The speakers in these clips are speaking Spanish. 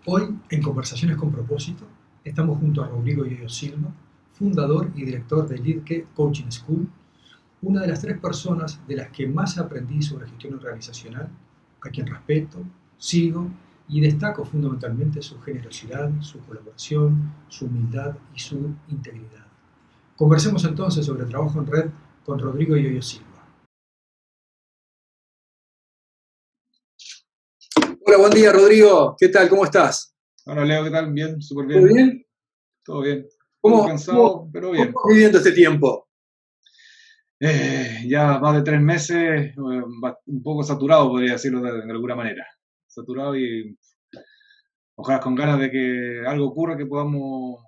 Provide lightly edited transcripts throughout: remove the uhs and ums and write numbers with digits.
Hoy, en Conversaciones con Propósito, estamos junto a Rodrigo Yoyo Silva, fundador y director de Lidke Coaching School, una de las 3 personas de las que más aprendí sobre gestión organizacional, a quien respeto, sigo y destaco fundamentalmente su generosidad, su colaboración, su humildad y su integridad. Conversemos entonces sobre trabajo en red con Rodrigo Yoyo Silva. Hola, buen día Rodrigo, ¿qué tal? ¿Cómo estás? Hola Leo, ¿qué tal? Bien, súper ¿Todo bien, bien? todo bien. Un poco ¿Cómo, cómo, cansado, pero cómo bien. estás viviendo este tiempo? Ya más de 3 meses, un poco saturado, podría decirlo de alguna manera. Saturado y ojalá con ganas de que algo ocurra, que podamos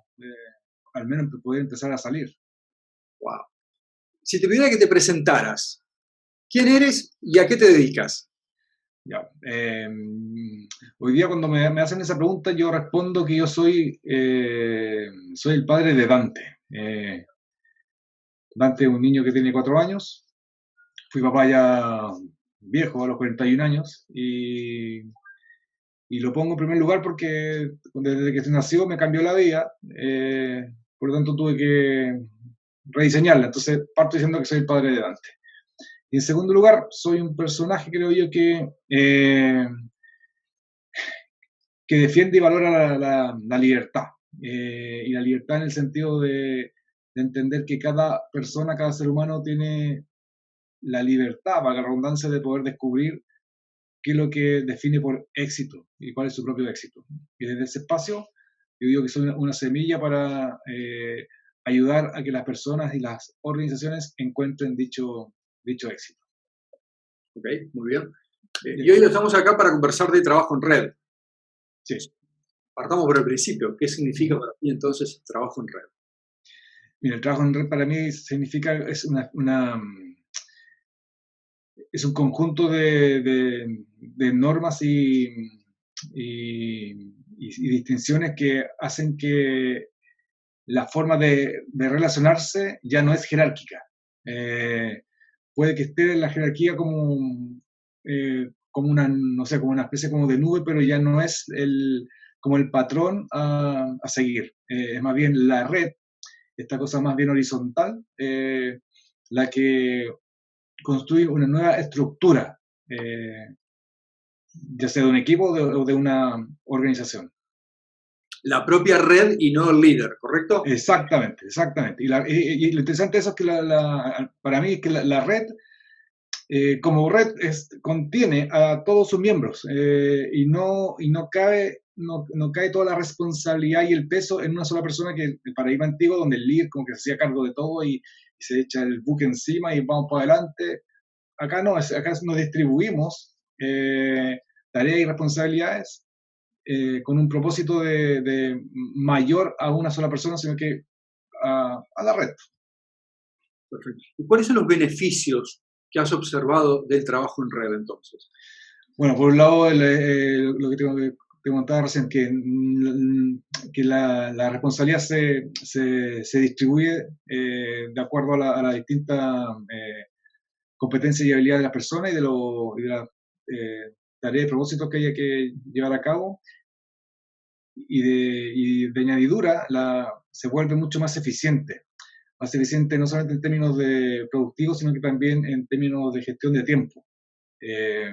al menos poder empezar a salir. Wow. Si te pidiera que te presentaras, ¿quién eres y a qué te dedicas? Ya. Hoy día cuando me hacen esa pregunta, yo respondo que yo soy el padre de Dante. Dante es un niño que tiene 4 años. Fui papá ya viejo, a los 41 años, y lo pongo en primer lugar porque desde que se nació me cambió la vida, por lo tanto tuve que rediseñarla. Entonces parto diciendo que soy el padre de Dante. Y en segundo lugar, soy un personaje, creo yo, que defiende y valora la libertad. Y la libertad en el sentido de entender que cada persona, cada ser humano tiene la libertad, para la redundancia, de poder descubrir qué es lo que define por éxito y cuál es su propio éxito. Y desde ese espacio, yo digo que soy una semilla para ayudar a que las personas y las organizaciones encuentren dicho éxito. Ok, muy bien. Y hoy estamos acá para conversar de trabajo en red. Sí. Partamos por el principio. ¿Qué significa para ti entonces trabajo en red? Mira, el trabajo en red para mí significa, es un conjunto de normas y distinciones que hacen que la forma de relacionarse ya no es jerárquica. Eh, Puede que esté en la jerarquía como una, no sé, como una especie como de nube, pero ya no es como el patrón a seguir. Es más bien la red, esta cosa más bien horizontal, la que construye una nueva estructura, ya sea de un equipo o de una organización. La propia red y no el líder, ¿correcto? Exactamente, exactamente. Y lo interesante de eso es que para mí es que la red, como red, contiene a todos sus miembros, y no cae toda la responsabilidad y el peso en una sola persona, que el paradigma antiguo donde el líder como que se hacía cargo de todo y se echa el buque encima y vamos para adelante. Acá no, acá nos distribuimos tareas y responsabilidades con un propósito de mayor a una sola persona, sino que a la red. Perfecto. ¿Y cuáles son los beneficios que has observado del trabajo en red entonces? Bueno, por un lado, lo que te contaba recién, que la responsabilidad se distribuye de acuerdo a la distintas competencias y habilidades de las personas y de las tareas y propósitos que haya que llevar a cabo. Y de añadidura, se vuelve mucho más eficiente no solamente en términos de productivos, sino que también en términos de gestión de tiempo. Eh,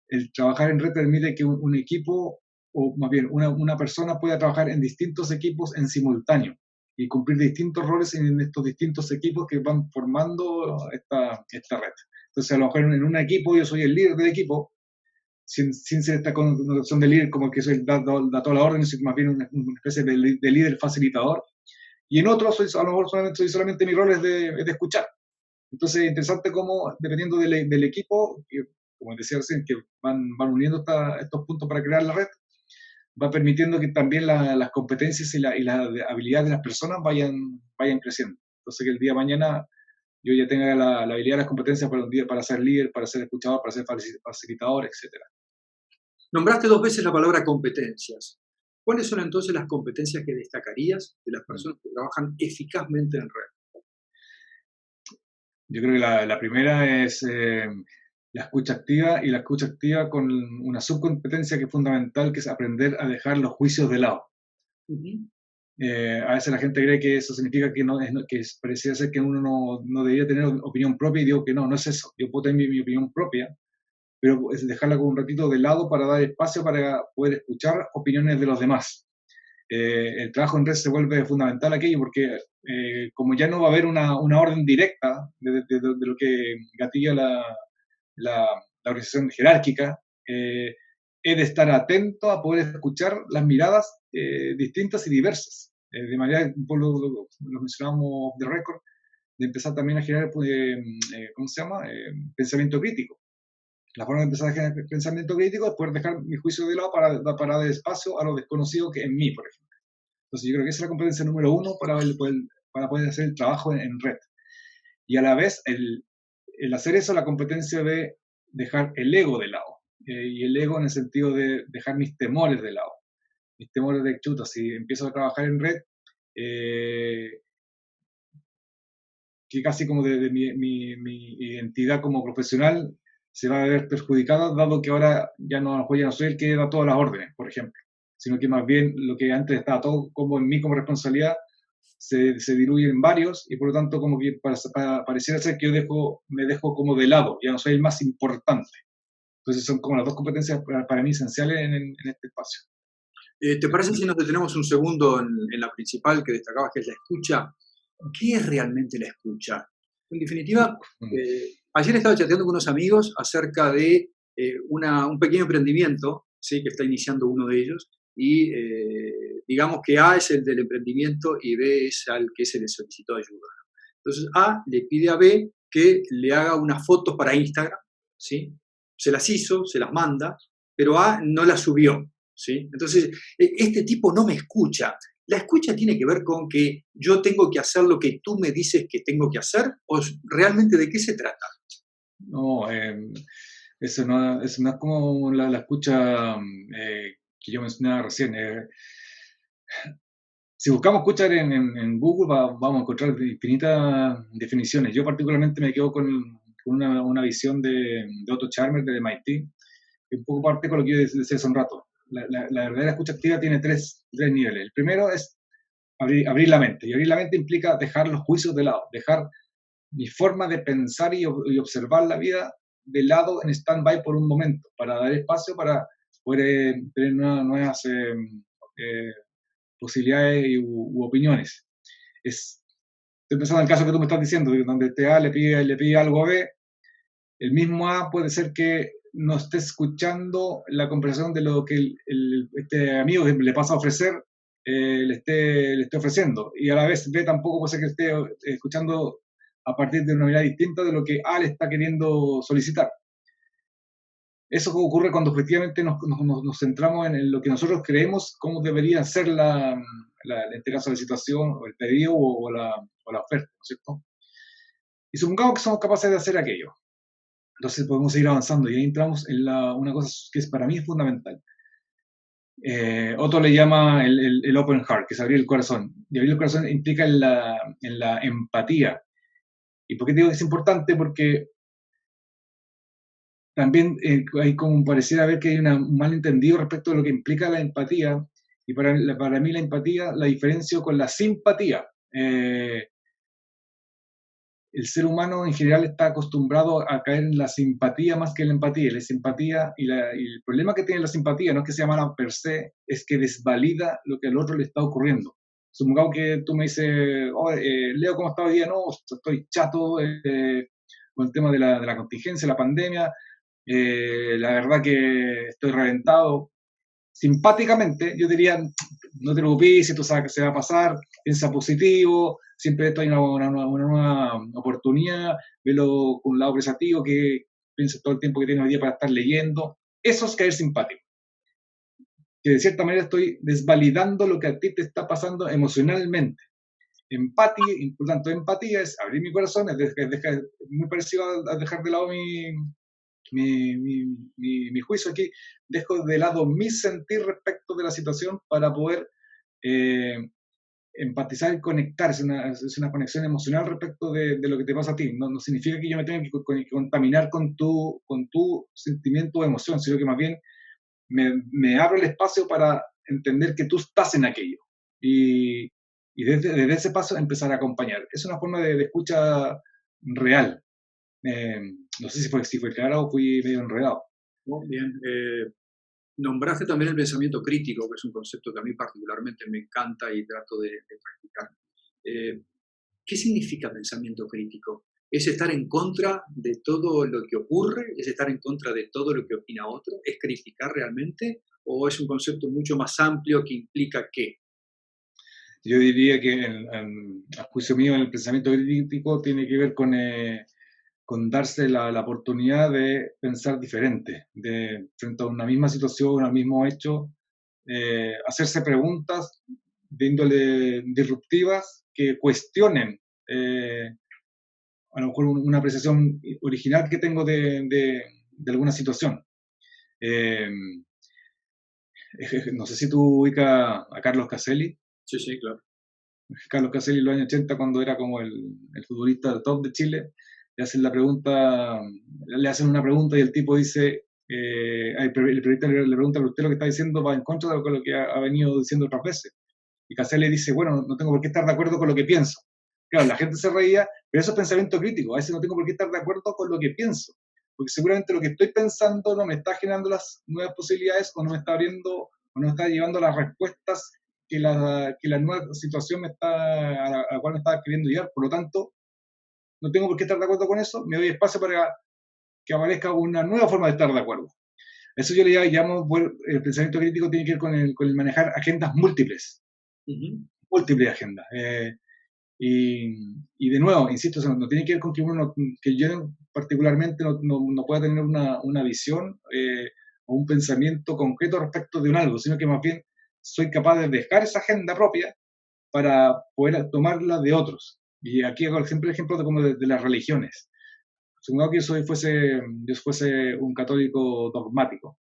el trabajar en red permite que un equipo, o más bien una persona, pueda trabajar en distintos equipos en simultáneo y cumplir distintos roles en estos distintos equipos que van formando esta red. Entonces, a lo mejor en un equipo yo soy el líder del equipo, sin ser esta connotación de líder como que soy da toda la orden, soy más bien una especie de líder facilitador. Y en otros, a lo mejor solamente mi rol es de escuchar. Entonces, es interesante cómo, dependiendo del equipo, como decía recién, que van uniendo estos puntos para crear la red, va permitiendo que también las competencias y las habilidades de las personas vayan creciendo. Entonces, que el día de mañana yo ya tenga la habilidad y las competencias para ser líder, para ser escuchador, para ser facilitador, etc. Nombraste 2 veces la palabra competencias. ¿Cuáles son entonces las competencias que destacarías de las personas que trabajan eficazmente en red? Yo creo que la primera es la escucha activa, y la escucha activa con una subcompetencia que es fundamental, que es aprender a dejar los juicios de lado. A veces la gente cree que eso significa que, parecía ser que uno no debería tener opinión propia, y digo que no es eso. Yo puedo tener mi opinión propia, pero es dejarla con un ratito de lado para dar espacio para poder escuchar opiniones de los demás. El trabajo en red se vuelve fundamental aquí, porque como ya no va a haber una orden directa de lo que gatilla la organización jerárquica, he de estar atento a poder escuchar las miradas distintas y diversas. De manera, lo mencionábamos de récord, de empezar también a generar, ¿cómo se llama? Pensamiento crítico. La forma de empezar a generar pensamiento crítico es poder dejar mi juicio de lado para dar espacio a lo desconocido que en mí, por ejemplo. Entonces yo creo que esa es la competencia número uno para poder hacer el trabajo en red. Y a la vez, el hacer eso, la competencia de dejar el ego de lado. Y el ego en el sentido de dejar mis temores de lado. Mis temores de chuta, si empiezo a trabajar en red, que casi como de mi identidad como profesional se va a ver perjudicada, dado que ahora ya no soy el que da todas las órdenes, por ejemplo, sino que más bien lo que antes estaba todo como en mí como responsabilidad se diluye en varios, y por lo tanto como que pareciera ser que me dejo como de lado, ya no soy el más importante. Entonces son como las dos competencias para mí esenciales en este espacio. ¿Te parece si nos detenemos un segundo en la principal que destacabas, que es la escucha? ¿Qué es realmente la escucha? En definitiva, ayer estaba chateando con unos amigos acerca de un pequeño emprendimiento, ¿sí?, que está iniciando uno de ellos, y digamos que A es el del emprendimiento y B es al que se le solicitó ayuda. Entonces A le pide a B que le haga unas fotos para Instagram, ¿sí? Se las hizo, se las manda, pero A no las subió, ¿sí? Entonces, este tipo no me escucha. ¿La escucha tiene que ver con que yo tengo que hacer lo que tú me dices que tengo que hacer? ¿O realmente de qué se trata? No, eso no es como la escucha que yo mencionaba recién. Si buscamos escuchar en Google, vamos a encontrar infinitas definiciones. Yo particularmente me quedo con una visión de Otto Scharmer de MIT, que un poco parte con lo que yo decía hace un rato. La verdadera escucha activa tiene tres niveles. El primero es abrir la mente. Y abrir la mente implica dejar los juicios de lado, dejar mi forma de pensar y observar la vida de lado en stand-by por un momento, para dar espacio para poder tener nuevas posibilidades u opiniones. Estoy pensando en el caso que tú me estás diciendo, donde este A le pide algo a B, el mismo A puede ser que no esté escuchando la conversación de lo que este amigo que le pasa a ofrecer le esté ofreciendo, y a la vez B tampoco puede ser que esté escuchando a partir de una mirada distinta de lo que A le está queriendo solicitar. Eso ocurre cuando efectivamente nos centramos en lo que nosotros creemos cómo debería ser en este caso la situación, o el pedido, o la oferta, ¿no es cierto? Y supongamos que somos capaces de hacer aquello. Entonces podemos seguir avanzando, y ahí entramos en una cosa que para mí es fundamental. Otto le llama el open heart, que es abrir el corazón. Y abrir el corazón implica en la empatía. ¿Y por qué digo que es importante? Porque también hay como pareciera ver que hay un malentendido respecto de lo que implica la empatía, y para mí la empatía la diferencio con la simpatía. El ser humano en general está acostumbrado a caer en la simpatía más que en la empatía. La simpatía y el problema que tiene la simpatía no es que sea mala per se, es que desvalida lo que al otro le está ocurriendo. Supongamos que tú me dices, oh, Leo, ¿cómo está hoy día? No, estoy chato con el tema de la contingencia, la pandemia. La verdad que estoy reventado. Simpáticamente, yo diría, no te preocupes, si tú sabes que se va a pasar, piensa positivo, siempre esto hay una nueva oportunidad, velo con un lado prestativo, que piensa todo el tiempo que tienes hoy día para estar leyendo. Eso es caer simpático. Que de cierta manera estoy desvalidando lo que a ti te está pasando emocionalmente. Empatía, por tanto, empatía es abrir mi corazón, es muy parecido a dejar de lado mi juicio aquí, dejo de lado mi sentir respecto de la situación para poder empatizar y conectar, es una conexión emocional respecto de lo que te pasa a ti. No significa que yo me tenga que contaminar con tu sentimiento o emoción, sino que más bien me abro el espacio para entender que tú estás en aquello. Y desde ese paso empezar a acompañar. Es una forma de escucha real. No sé si fue claro o fui medio enredado. Muy bien. Nombraste también el pensamiento crítico, que es un concepto que a mí particularmente me encanta y trato de practicar. ¿Qué significa pensamiento crítico? ¿Es estar en contra de todo lo que ocurre? ¿Es estar en contra de todo lo que opina otro? ¿Es criticar realmente? ¿O es un concepto mucho más amplio que implica qué? Yo diría que, a juicio mío, el pensamiento crítico tiene que ver con darse la oportunidad de pensar diferente, de frente a una misma situación, al mismo hecho, hacerse preguntas de índole disruptivas que cuestionen a lo mejor una apreciación original que tengo de alguna situación. No sé si tú ubicas a Carlos Caselli. Sí, sí, claro. Carlos Caselli en los años 80, cuando era como el futbolista top de Chile, le hacen una pregunta y el tipo dice, el periodista le pregunta, pero usted lo que está diciendo va en contra de lo que ha venido diciendo otras veces. Y Caselli dice, bueno, no tengo por qué estar de acuerdo con lo que pienso. Claro, la gente se reía, pero eso es pensamiento crítico. A veces no tengo por qué estar de acuerdo con lo que pienso, porque seguramente lo que estoy pensando no me está generando las nuevas posibilidades o no me está abriendo o no me está llevando las respuestas que la nueva situación a la cual me está queriendo llevar. Por lo tanto, no tengo por qué estar de acuerdo con eso, me doy espacio para que aparezca una nueva forma de estar de acuerdo. Eso yo le llamo, el pensamiento crítico tiene que ver con el manejar agendas múltiples, múltiples agendas. Y de nuevo, insisto, no tiene que ver con que yo particularmente no pueda tener una visión o un pensamiento concreto respecto de un algo, sino que más bien soy capaz de dejar esa agenda propia para poder tomarla de otros. Y aquí hago siempre el ejemplo de las religiones. Supongamos que yo fuese un católico dogmático.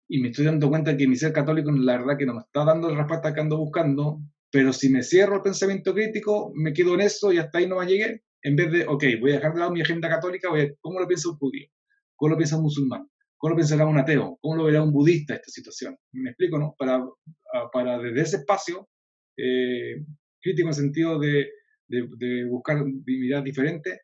Y me estoy dando cuenta que mi ser católico, la verdad, que no me está dando la respuesta que ando buscando, pero si me cierro el pensamiento crítico, me quedo en eso y hasta ahí no me llegué, en vez de, ok, voy a dejar de lado mi agenda católica, voy a ver cómo lo piensa un judío, cómo lo piensa un musulmán, cómo lo pensará un ateo, cómo lo verá un budista esta situación. ¿Me explico, no? Para desde ese espacio crítico en el sentido de buscar mirar diferente,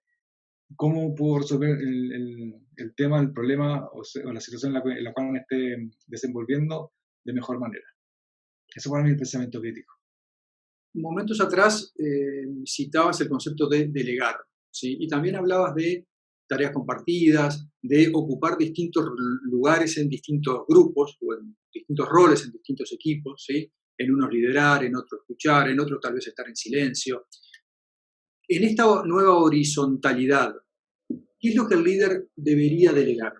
cómo puedo resolver el tema, el problema o la situación en la cual me esté desenvolviendo de mejor manera. Eso para mí es el pensamiento crítico. Momentos atrás citabas el concepto de delegar, ¿sí? Y también hablabas de tareas compartidas, de ocupar distintos lugares en distintos grupos o en distintos roles en distintos equipos, ¿sí? En unos liderar, en otros escuchar, en otros tal vez estar en silencio. En esta nueva horizontalidad, ¿qué es lo que el líder debería delegar?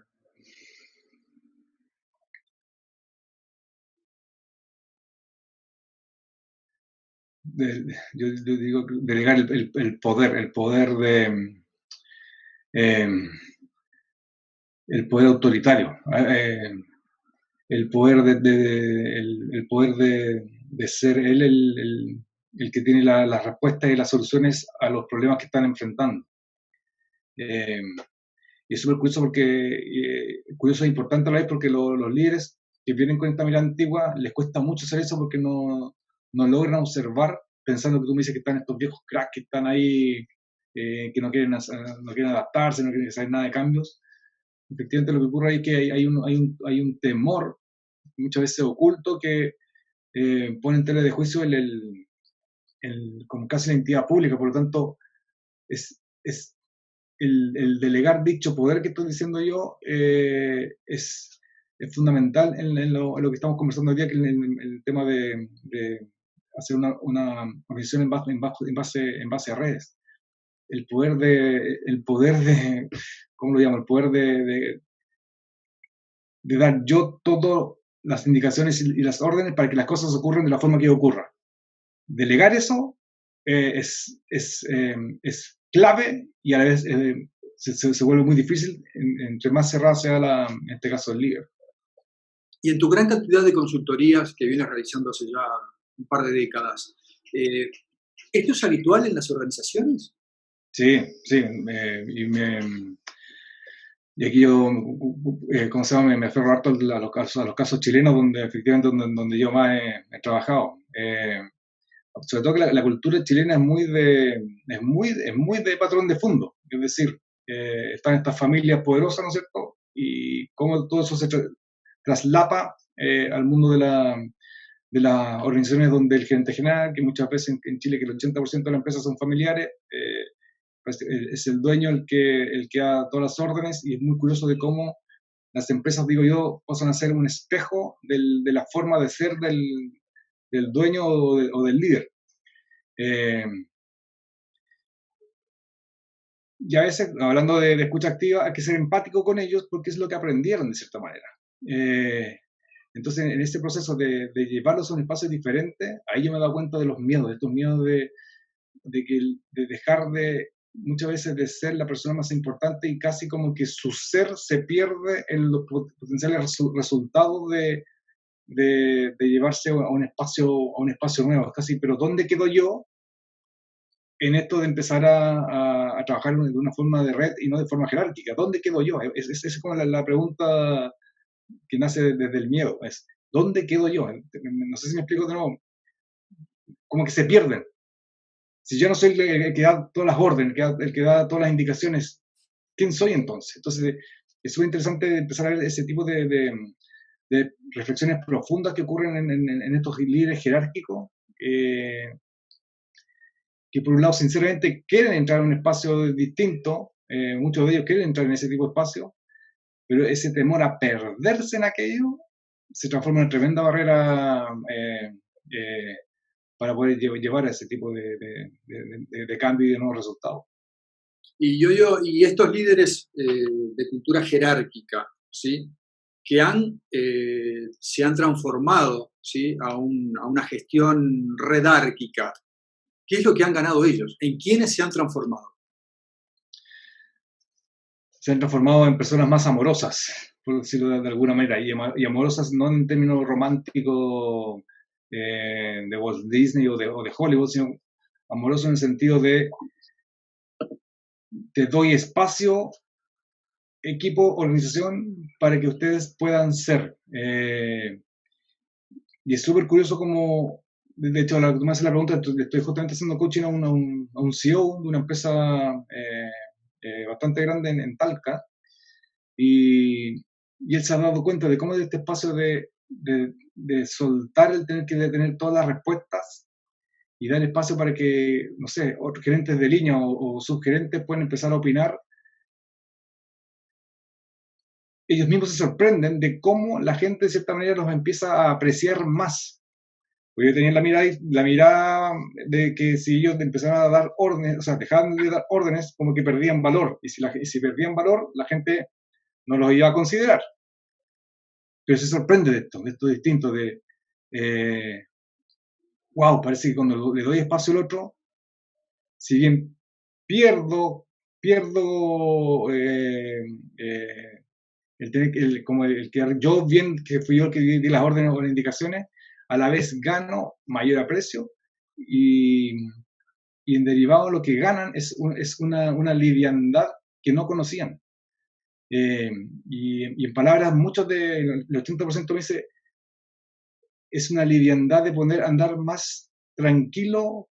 Yo digo delegar el poder el poder autoritario, el poder de ser él el que tiene las respuestas y las soluciones a los problemas que están enfrentando. Y es súper curioso curioso e importante a la vez porque los líderes que vienen con esta mirada antigua les cuesta mucho hacer eso porque no logran observar, pensando que tú me dices que están estos viejos cracks que están ahí, que no quieren adaptarse, no quieren saber nada de cambios. Efectivamente lo que ocurre ahí es que hay un temor, muchas veces oculto, que pone en tela de juicio como casi la entidad pública. Por lo tanto, es el delegar dicho poder que estoy diciendo yo es fundamental en lo que estamos conversando hoy día, que el tema de hacer una organización en base a redes. El poder de ¿cómo lo llamo? El poder de dar yo todas las indicaciones y las órdenes para que las cosas ocurran de la forma que ocurran. Delegar eso es clave y a la vez se vuelve muy difícil entre más cerrada sea en este caso el líder. Y en tu gran cantidad de consultorías que vienes realizando hace ya un par de décadas. ¿Esto es habitual en las organizaciones? Sí, sí. Y aquí yo, ¿cómo se llama? Me aferro harto a los casos chilenos, donde efectivamente donde yo más he trabajado. Sobre todo que la cultura chilena es muy de patrón de fondo. Es decir, están estas familias poderosas, ¿no es cierto? Y cómo todo eso se traslapa al mundo de las organizaciones donde el gerente general, que muchas veces en Chile que el 80% de las empresas son familiares, pues es el dueño el que da todas las órdenes, y es muy curioso de cómo las empresas, digo yo, pasan a ser un espejo de la forma de ser del dueño o del líder. Y a veces, hablando de escucha activa, hay que ser empático con ellos porque es lo que aprendieron de cierta manera. Entonces, en este proceso de llevarlos a un espacio diferente, ahí yo me he dado cuenta de los miedos, de estos miedos de dejar muchas veces de ser la persona más importante, y casi como que su ser se pierde en los potenciales resultados de llevarse a un espacio nuevo. Es casi, pero ¿dónde quedo yo en esto de empezar a trabajar de una forma de red y no de forma jerárquica? ¿Dónde quedo yo? Es como la pregunta que nace desde el miedo. Es, ¿dónde quedo yo? No sé si me explico de nuevo. Como que se pierden. Si yo no soy el que da todas las órdenes, el que da todas las indicaciones, ¿quién soy entonces? Entonces, es muy interesante empezar a ver ese tipo de reflexiones profundas que ocurren en estos líderes jerárquicos, que por un lado, sinceramente, quieren entrar en un espacio distinto, muchos de ellos quieren entrar en ese tipo de espacio, pero ese temor a perderse en aquello se transforma en una tremenda barrera para poder llevar a ese tipo de cambio y de nuevos resultados. Y estos líderes de cultura jerárquica, ¿sí? Que se han transformado, ¿sí? a una gestión redárquica, ¿qué es lo que han ganado ellos? ¿En quiénes se han transformado? Se han transformado en personas más amorosas, por decirlo de alguna manera, y amorosas no en términos románticos de Walt Disney o de Hollywood, sino amorosos en el sentido de te doy espacio, equipo, organización, para que ustedes puedan ser. Y es súper curioso como, de hecho, tú me haces la pregunta, estoy justamente haciendo coaching a un CEO de una empresa bastante grande en Talca, y él se ha dado cuenta de cómo de este espacio de soltar el tener que tener todas las respuestas y dar espacio para que, no sé, otros gerentes de línea o subgerentes puedan empezar a opinar. Ellos mismos se sorprenden de cómo la gente de cierta manera los empieza a apreciar más. Porque yo tenía la mirada de que si ellos empezaban a dar órdenes, o sea, dejaban de dar órdenes, como que perdían valor. Y si perdían valor, la gente no los iba a considerar. Pero se sorprende de esto distinto, wow, parece que cuando le doy espacio al otro, si bien pierdo como el que yo bien, que fui yo el que di las órdenes o las indicaciones, a la vez gano mayor aprecio, y en derivado lo que ganan es una liviandad que no conocían. Y en palabras, muchos del 80% me dice, es una liviandad de poder andar más tranquilo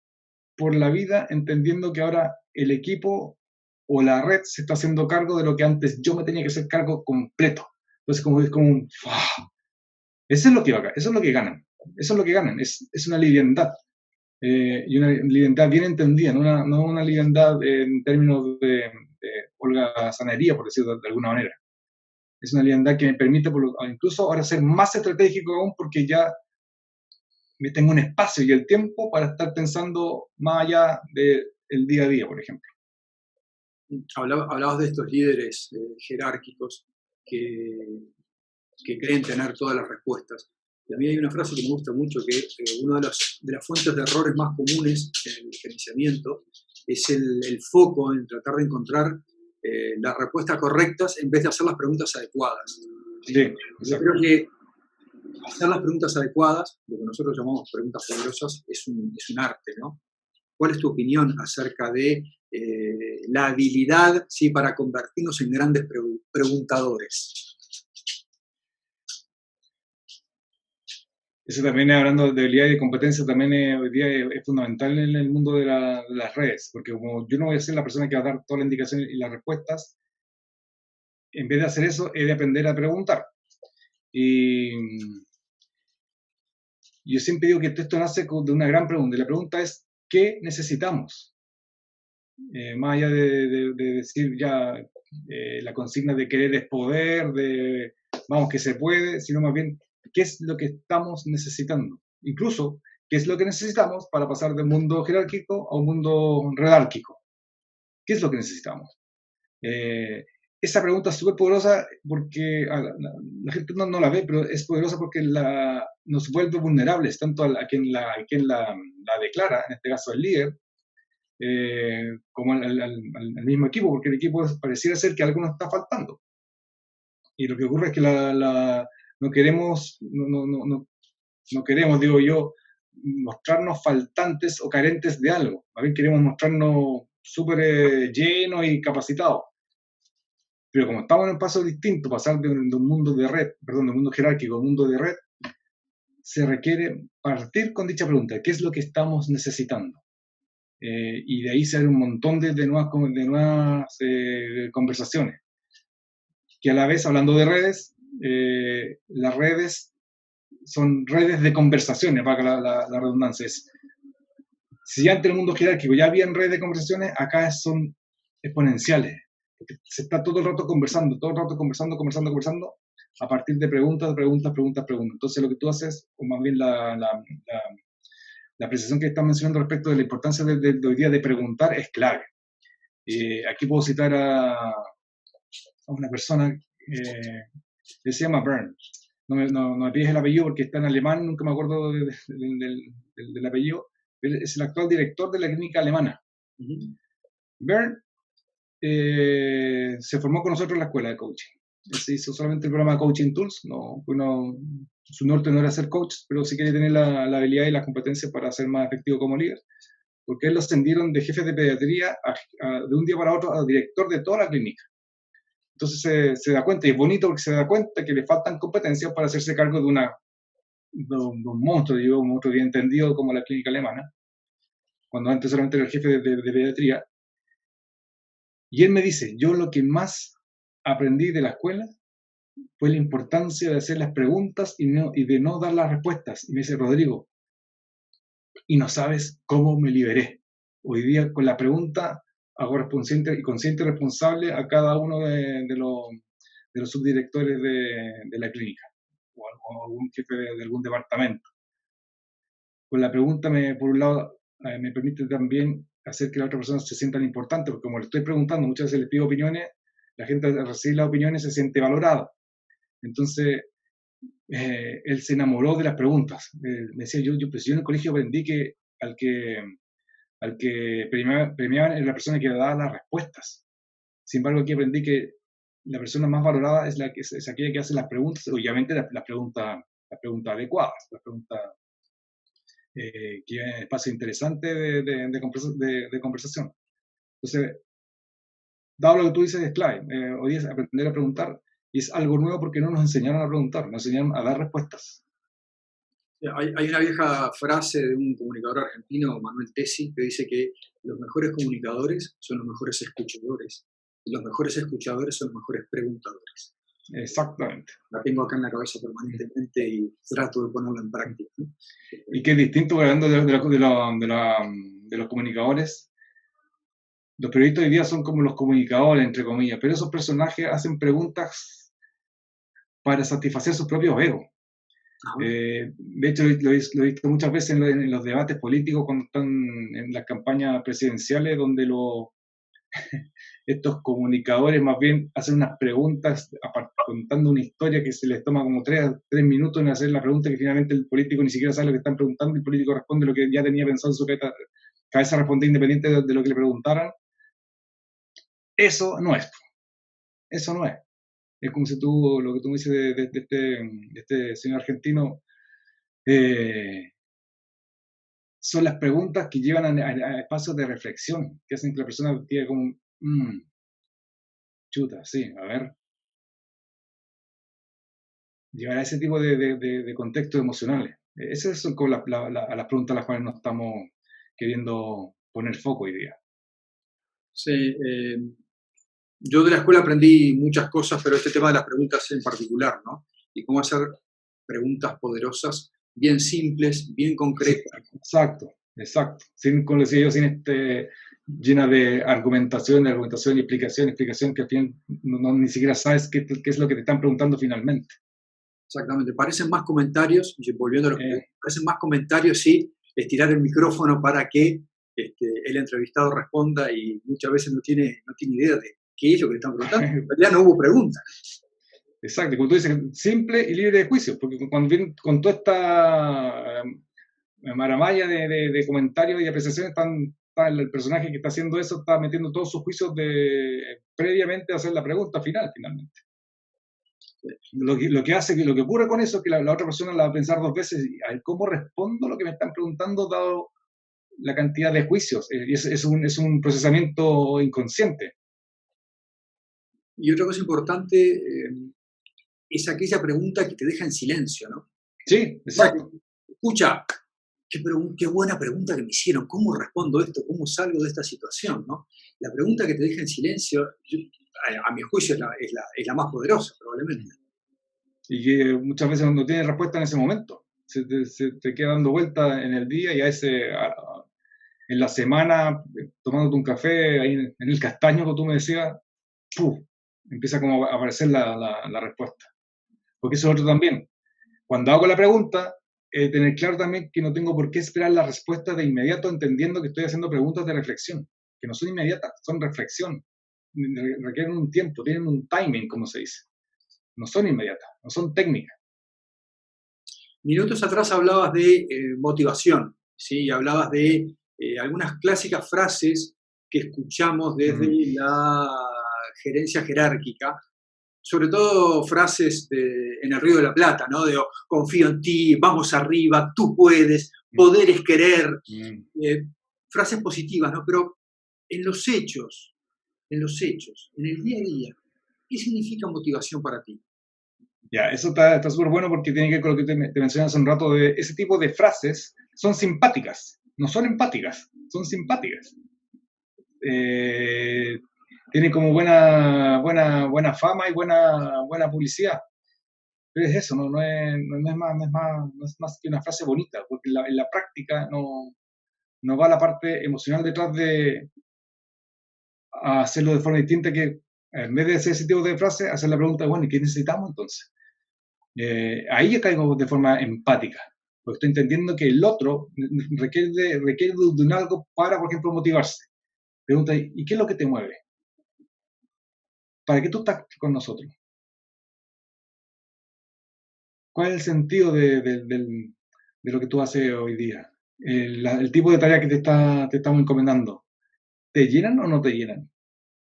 por la vida, entendiendo que ahora el equipo o la red se está haciendo cargo de lo que antes yo me tenía que hacer cargo completo. Entonces, es como un... Eso es lo que ganan, eso es lo que ganan, es una liviandad. Y una liviandad bien entendida, no una liviandad en términos de holgazanería, por decirlo de alguna manera. Es una liviandad que me permite incluso ahora ser más estratégico aún, porque ya me tengo un espacio y el tiempo para estar pensando más allá del día a día, por ejemplo. Hablabas de estos líderes jerárquicos que creen tener todas las respuestas. Y a mí hay una frase que me gusta mucho, que una de las fuentes de errores más comunes en el gerenciamiento es el foco en tratar de encontrar las respuestas correctas en vez de hacer las preguntas adecuadas. Sí, yo creo que hacer las preguntas adecuadas, lo que nosotros llamamos preguntas poderosas, es un arte, ¿no? ¿Cuál es tu opinión acerca de la habilidad, ¿sí?, para convertirnos en grandes preguntadores? Eso también, hablando de habilidad y de competencia, también hoy día es fundamental en el mundo de las redes, porque como yo no voy a ser la persona que va a dar todas las indicaciones y las respuestas, en vez de hacer eso, he de aprender a preguntar. Y yo siempre digo que esto nace de una gran pregunta, y la pregunta es, ¿qué necesitamos? Más allá de decir ya la consigna de querer es poder, de vamos que se puede, sino más bien, ¿qué es lo que estamos necesitando? Incluso, ¿qué es lo que necesitamos para pasar de un mundo jerárquico a un mundo redárquico? ¿Qué es lo que necesitamos? Esa pregunta es súper poderosa porque la gente no la ve, pero es poderosa porque nos vuelve vulnerables, tanto a quien la declara, en este caso el líder, como al mismo equipo, porque el equipo pareciera ser que algo nos está faltando. Y lo que ocurre es que no queremos, digo yo, mostrarnos faltantes o carentes de algo. A ver, queremos mostrarnos súper llenos y capacitados. Pero como estamos en un paso distinto, pasar de un mundo de red, perdón, de un mundo jerárquico a un mundo de red, se requiere partir con dicha pregunta: ¿qué es lo que estamos necesitando? Y de ahí sale un montón de nuevas conversaciones. Que a la vez, hablando de redes, las redes son redes de conversaciones, para la redundancia. Si ya entre el mundo jerárquico ya habían redes de conversaciones, acá son exponenciales. Se está todo el rato conversando, conversando, a partir de preguntas. Entonces lo que tú haces, o más bien la apreciación que estás mencionando respecto de la importancia de hoy día de preguntar, es clave. Aquí puedo citar a una persona que se llama Bern. No me pides el apellido porque está en alemán, nunca me acuerdo del apellido. Él es el actual director de la clínica alemana. Bern se formó con nosotros en la escuela de coaching. Él se hizo solamente el programa Coaching Tools. Su norte no era ser coach, pero sí quería tener la habilidad y las competencias para ser más efectivo como líder, porque él lo ascendieron de jefe de pediatría de un día para otro a director de toda la clínica. Entonces se da cuenta, y es bonito porque se da cuenta que le faltan competencias para hacerse cargo de un monstruo, digo, un monstruo bien entendido como la clínica alemana, cuando antes solamente era el jefe de pediatría. Y él me dice: yo lo que más aprendí de la escuela fue la importancia de hacer las preguntas y de no dar las respuestas. Y me dice: Rodrigo, y no sabes cómo me liberé. Hoy día con la pregunta hago consciente y responsable a cada uno de los subdirectores de la clínica o algún jefe de algún departamento. Con la pregunta, por un lado, me permite también hacer que la otra persona se sientan importante, porque como le estoy preguntando, muchas veces le pido opiniones, la gente al recibir las opiniones se siente valorada. Entonces, él se enamoró de las preguntas. Me decía, yo en el colegio aprendí que al que premiaban era la persona que daba las respuestas. Sin embargo, aquí aprendí que la persona más valorada es aquella que hace las preguntas, obviamente las preguntas adecuadas, las preguntas que es espacio interesante de conversación. Entonces, dado lo que tú dices, es clave. Hoy es aprender a preguntar, y es algo nuevo porque no nos enseñaron a preguntar, nos enseñaron a dar respuestas. Hay una vieja frase de un comunicador argentino, Manuel Tesi, que dice que los mejores comunicadores son los mejores escuchadores, y los mejores escuchadores son los mejores preguntadores. Exactamente. La tengo acá en la cabeza permanentemente y trato de ponerla en práctica, ¿no? Y que es distinto, hablando de los comunicadores. Los periodistas hoy día son como los comunicadores, entre comillas, pero esos personajes hacen preguntas para satisfacer sus propios egos. De hecho, lo he visto muchas veces en los debates políticos, cuando están en las campañas presidenciales, donde estos comunicadores más bien hacen unas preguntas contando una historia que se les toma como 3 minutos en hacer la pregunta, que finalmente el político ni siquiera sabe lo que están preguntando, y el político responde lo que ya tenía pensado en su cabeza responder, independiente de lo que le preguntaran. Eso no es. Es como si tú, lo que tú me dices de este señor argentino, eh, son las preguntas que llevan a espacios de reflexión, que hacen que la persona quede como, chuta, sí, a ver, llegar a ese tipo de contextos emocionales. Esas son como a las preguntas a las cuales nos estamos queriendo poner foco hoy día. Sí, yo de la escuela aprendí muchas cosas, pero este tema de las preguntas en particular, ¿no? Y cómo hacer preguntas poderosas, bien simples, bien Sí, concretas. exacto, exacto. Sin, como decía yo, sin llena de argumentación y explicación, que al fin ni siquiera sabes qué es lo que te están preguntando finalmente. Exactamente. Parecen más comentarios, y volviendo a lo que Eh, parecen más comentarios, sí, estirar el micrófono para que el entrevistado responda y muchas veces no tiene idea de qué es lo que le están preguntando. En realidad no hubo pregunta. Exacto, como tú dices, simple y libre de juicio, porque cuando vienen con toda esta maramalla de comentarios y apreciaciones, está el personaje que está haciendo eso está metiendo todos sus juicios previamente a hacer la pregunta final, finalmente. Lo que hace, lo que ocurre con eso es que la otra persona la va a pensar dos veces, a ver, ¿cómo respondo lo que me están preguntando dado la cantidad de juicios? Y es un procesamiento inconsciente. Y otra cosa importante es aquella pregunta que te deja en silencio, ¿no? Sí, exacto. Escucha, qué buena pregunta que me hicieron, ¿cómo respondo esto? ¿Cómo salgo de esta situación? ¿No? La pregunta que te deja en silencio, a mi juicio, es la más poderosa, probablemente. Y que muchas veces no tienes respuesta en ese momento. Se te queda dando vuelta en el día y en la semana, tomándote un café ahí en el castaño, como tú me decías, ¡puf! Empieza como a aparecer la respuesta. Porque eso es otro también. Cuando hago la pregunta, tener claro también que no tengo por qué esperar la respuesta de inmediato, entendiendo que estoy haciendo preguntas de reflexión, que no son inmediatas, son reflexión. Requieren un tiempo, tienen un timing, como se dice. No son inmediatas, no son técnicas. Minutos atrás hablabas de motivación, ¿sí? Hablabas de algunas clásicas frases que escuchamos desde la gerencia jerárquica, sobre todo frases en el Río de la Plata, ¿no? De confío en ti, vamos arriba, tú puedes, poder es querer, eh, frases positivas, ¿no? Pero en los hechos, en el día a día, ¿qué significa motivación para ti? Ya, eso está súper bueno porque tiene que ver con lo que te mencioné hace un rato, de ese tipo de frases son simpáticas, no son empáticas, son simpáticas. Eh, Tienen como buena fama y buena publicidad. Pero es eso, no es más que una frase bonita, porque en la práctica no va la parte emocional detrás de hacerlo de forma distinta, que en vez de hacer ese tipo de frase, hacer la pregunta, bueno, ¿y qué necesitamos entonces? Ahí ya caigo de forma empática, porque estoy entendiendo que el otro requiere de un algo para, por ejemplo, motivarse. Pregunta, ¿y qué es lo que te mueve? ¿Para qué tú estás con nosotros? ¿Cuál es el sentido de lo que tú haces hoy día? El tipo de tarea que te estamos encomendando, ¿te llenan o no te llenan?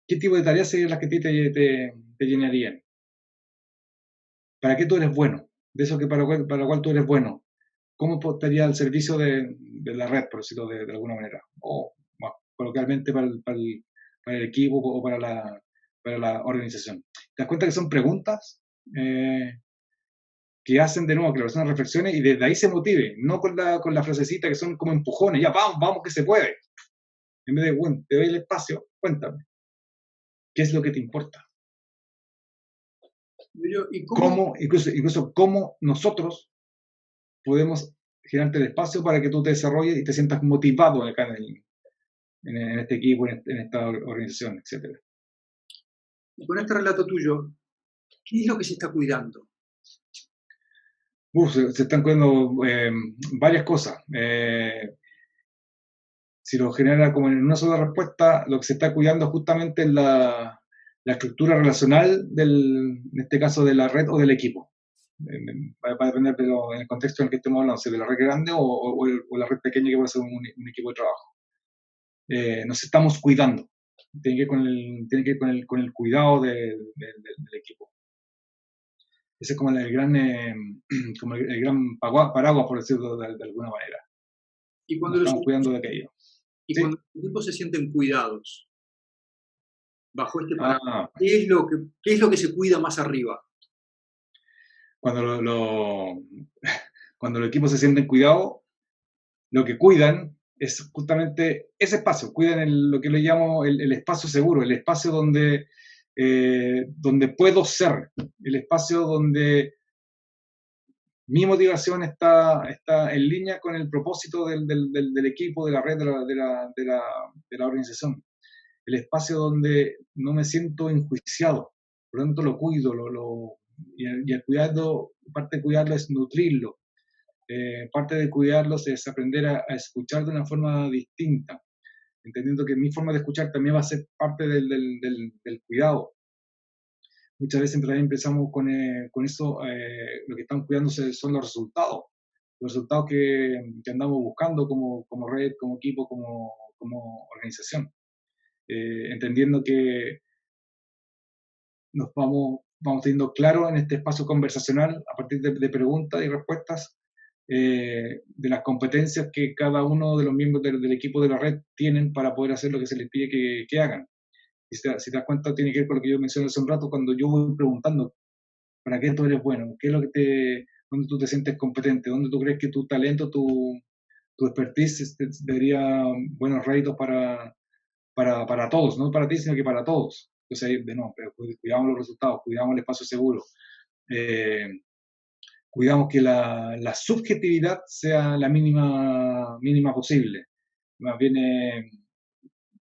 ¿Qué tipo de tareas serían las que a ti te llenarían? ¿Para qué tú eres bueno? De eso que para lo cual tú eres bueno. ¿Cómo estaría al servicio de la red, por decirlo de alguna manera? O más coloquialmente para el equipo o para la organización. ¿Te das cuenta que son preguntas que hacen de nuevo que la persona reflexione y desde ahí se motive? No con la frasecita que son como empujones, ya vamos que se puede. En vez de, bueno, te doy el espacio, cuéntame, ¿qué es lo que te importa? ¿Y cómo, Incluso cómo nosotros podemos generarte el espacio para que tú te desarrolles y te sientas motivado acá en este equipo, en esta organización, etc. con este relato tuyo, qué es lo que se está cuidando? Se están cuidando varias cosas. Si lo genera como en una sola respuesta, lo que se está cuidando justamente es la estructura relacional en este caso, de la red o del equipo. Va a depender en el contexto en el que estemos hablando, si de la red grande o la red pequeña que puede ser un equipo de trabajo. Nos estamos cuidando. Tiene que ver con el cuidado del equipo. Ese es como el gran, como el gran paraguas, por decirlo de alguna manera. Y cuando Nos los estamos cuidando de aquello. y ¿Sí? cuando los equipos se sienten cuidados bajo este paraguas, Ah, qué es lo que se cuida más arriba? cuando cuando los equipos se sienten cuidados, lo que cuidan es justamente ese espacio, cuidan lo que le llamo el espacio seguro, el espacio donde puedo ser, el espacio donde mi motivación está en línea con el propósito del equipo, de la red, de la organización. El espacio donde no me siento enjuiciado, por lo tanto lo cuido, y el cuidado, parte de cuidarlo es nutrirlo, parte de cuidarlos es aprender a escuchar de una forma distinta, entendiendo que mi forma de escuchar también va a ser parte del cuidado. Muchas veces también empezamos con eso, lo que están cuidando son los resultados que andamos buscando como red, como equipo, como organización, entendiendo que nos vamos teniendo claro en este espacio conversacional a partir de preguntas y respuestas de las competencias que cada uno de los miembros del equipo de la red tienen para poder hacer lo que se les pide que hagan. Y si te das cuenta, tiene que ver con lo que yo mencioné hace un rato, cuando yo voy preguntando, ¿para qué tú eres bueno? ¿Qué es lo que dónde tú te sientes competente? ¿Dónde tú crees que tu talento, tu expertise daría buenos réditos para todos? No para ti, sino que para todos. Entonces, pero cuidamos los resultados, cuidamos el espacio seguro. Cuidamos que la subjetividad sea la mínima posible. Más bien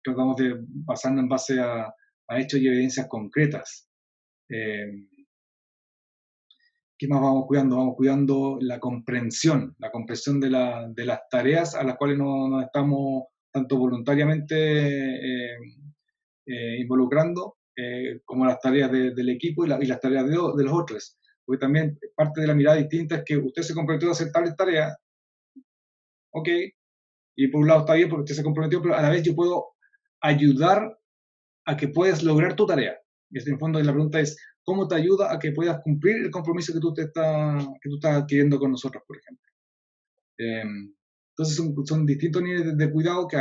tratamos de basarnos en base a hechos y evidencias concretas. ¿Qué más vamos cuidando? Vamos cuidando la comprensión de las tareas a las cuales nos estamos tanto voluntariamente involucrando, como las tareas del equipo y las tareas de los otros. Porque también parte de la mirada distinta es que usted se comprometió a hacer tales tareas, ok, y por un lado está bien porque usted se comprometió, pero a la vez yo puedo ayudar a que puedas lograr tu tarea. Y en el fondo la pregunta es, ¿cómo te ayuda a que puedas cumplir el compromiso que tú estás adquiriendo con nosotros, por ejemplo? Entonces son distintos niveles de cuidado que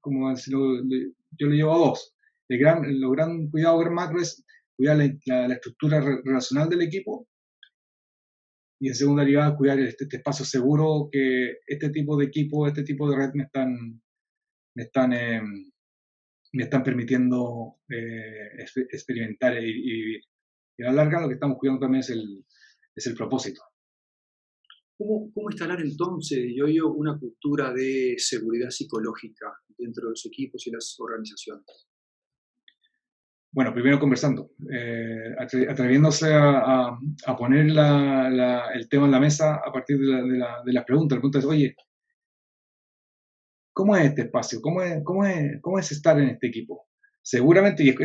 como yo le llevo a dos. El gran cuidado, gran macro es cuidar la estructura relacional del equipo, y en segunda lugar cuidar este espacio seguro que este tipo de equipo, este tipo de red me están permitiendo experimentar y vivir. Y a la larga lo que estamos cuidando también es el propósito. ¿Cómo instalar entonces, yo, una cultura de seguridad psicológica dentro de los equipos y las organizaciones? Bueno, primero conversando, atreviéndose a poner el tema en la mesa a partir de las preguntas. La pregunta es, oye, ¿cómo es este espacio? ¿Cómo es estar en este equipo? Seguramente, y es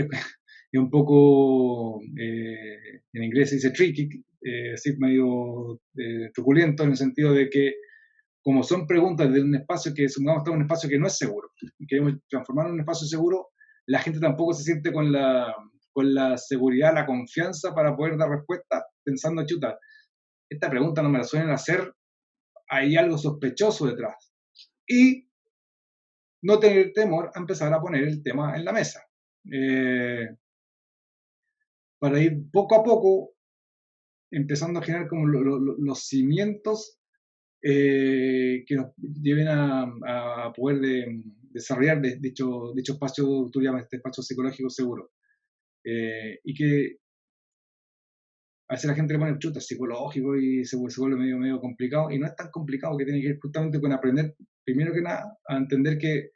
un poco, en inglés se dice tricky, así medio truculento, en el sentido de que, como son preguntas de un espacio que, supongamos, está en un espacio que no es seguro, y queremos transformarlo en un espacio seguro, la gente tampoco se siente con la seguridad, la confianza para poder dar respuesta pensando, chuta, esta pregunta no me la suelen hacer, hay algo sospechoso detrás. Y no tener temor a empezar a poner el tema en la mesa. Para ir poco a poco empezando a generar como los cimientos que nos lleven a poder desarrollar dicho espacio, tú llamas este espacio psicológico seguro. Y que a veces la gente le pone chuta psicológico y se vuelve medio complicado, y no es tan complicado, que tiene que ver justamente con aprender, primero que nada, a entender que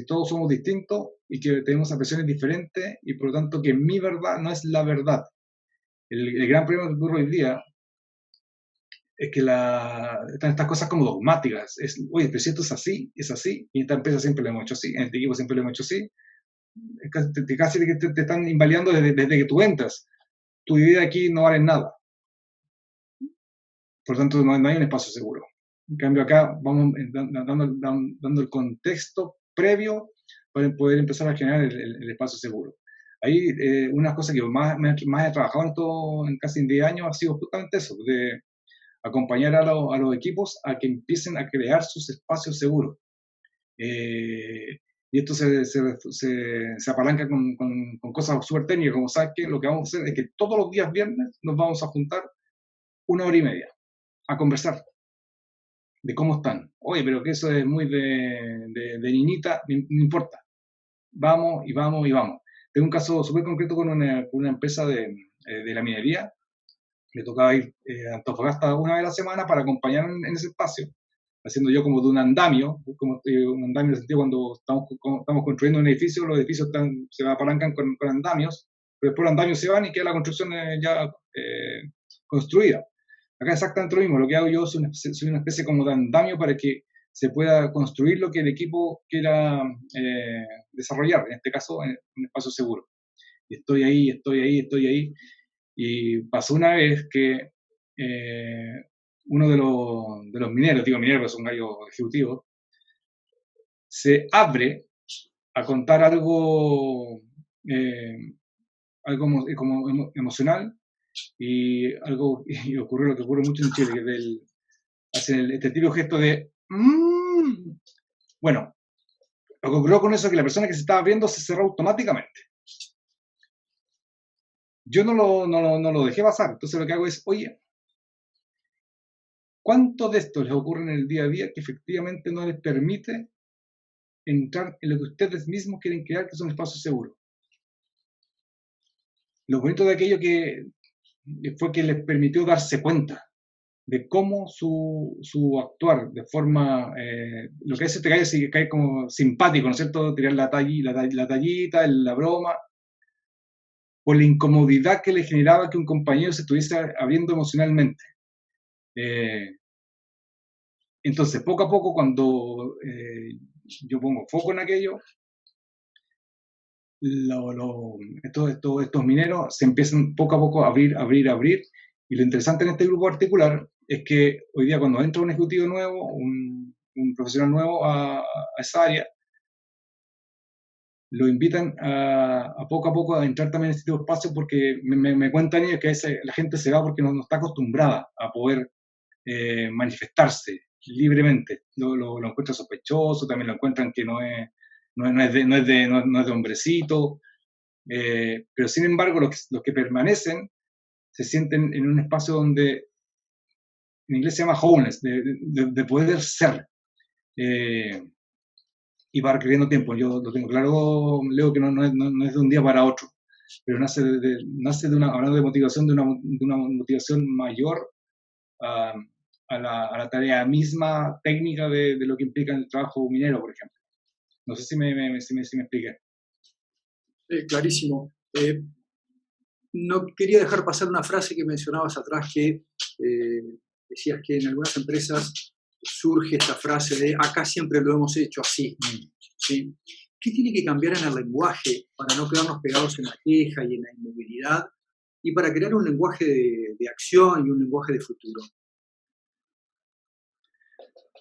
todos somos distintos y que tenemos apreciaciones diferentes, y por lo tanto que mi verdad no es la verdad. El gran problema que ocurre hoy día es que están estas cosas como dogmáticas. Oye, pero si esto es así, y en esta empresa siempre lo hemos hecho así, en este equipo siempre lo hemos hecho así. Casi que te están invalidando desde que tú entras. Tu idea aquí no vale nada. Por lo tanto, no hay un espacio seguro. En cambio, acá vamos dando el contexto previo para poder empezar a generar el espacio seguro. Ahí una cosa que más he trabajado en casi 10 años ha sido justamente eso, de acompañar a los equipos a que empiecen a crear sus espacios seguros. Y esto se apalanca con cosas súper técnicas, como sabes que lo que vamos a hacer es que todos los días viernes nos vamos a juntar 1 hora y media a conversar de cómo están. Oye, pero que eso es muy de niñita, no importa. Vamos y vamos y vamos. Tengo un caso súper concreto con una empresa de la minería. Le tocaba ir a Antofagasta una vez a la semana para acompañar en ese espacio, haciendo yo como de un andamio en el sentido cuando estamos construyendo un edificio, los edificios se apalancan con andamios, pero después los andamios se van y queda la construcción ya construida. Acá es exactamente lo mismo, lo que hago yo soy una especie como de andamio para que se pueda construir lo que el equipo quiera desarrollar, en este caso en un espacio seguro. Y estoy ahí. Y pasó una vez que uno de los mineros, digo mineros, que son gallos ejecutivos, se abre a contar algo como emocional y ocurrió lo que ocurre mucho en Chile, que hacen este típico gesto de Bueno, lo que ocurrió con eso es que la persona que se estaba abriendo se cerró automáticamente. Yo no lo dejé pasar, entonces lo que hago es, oye, ¿cuánto de esto les ocurre en el día a día que efectivamente no les permite entrar en lo que ustedes mismos quieren crear, que son espacios seguros? Lo bonito de aquello que fue que les permitió darse cuenta de cómo su actuar de forma, lo que es este gallo sí cae como simpático, ¿no es cierto? Tirar la tallita, la broma, por la incomodidad que le generaba que un compañero se estuviese abriendo emocionalmente. Entonces, poco a poco, cuando yo pongo foco en aquello, estos mineros se empiezan poco a poco a abrir. Y lo interesante en este grupo particular es que hoy día cuando entra un ejecutivo nuevo, un profesional nuevo a esa área, lo invitan a poco a entrar también en este tipo de espacios porque me cuentan ellos que a veces la gente se va porque no está acostumbrada a poder manifestarse libremente. Lo encuentran sospechoso, también lo encuentran que no es de hombrecito, pero sin embargo los que permanecen se sienten en un espacio donde en inglés se llama wholeness, de poder ser, y va requiriendo tiempo. Yo lo tengo claro, Leo, que no es de un día para otro, pero nace de hablando de motivación, de una motivación mayor a la tarea misma técnica de lo que implica el trabajo minero, por ejemplo. No sé si me expliqué. Clarísimo. No quería dejar pasar una frase que mencionabas atrás, que decías que en algunas empresas surge esta frase de acá siempre lo hemos hecho así. ¿Sí? ¿Qué tiene que cambiar en el lenguaje para no quedarnos pegados en la queja y en la inmovilidad y para crear un lenguaje de acción y un lenguaje de futuro?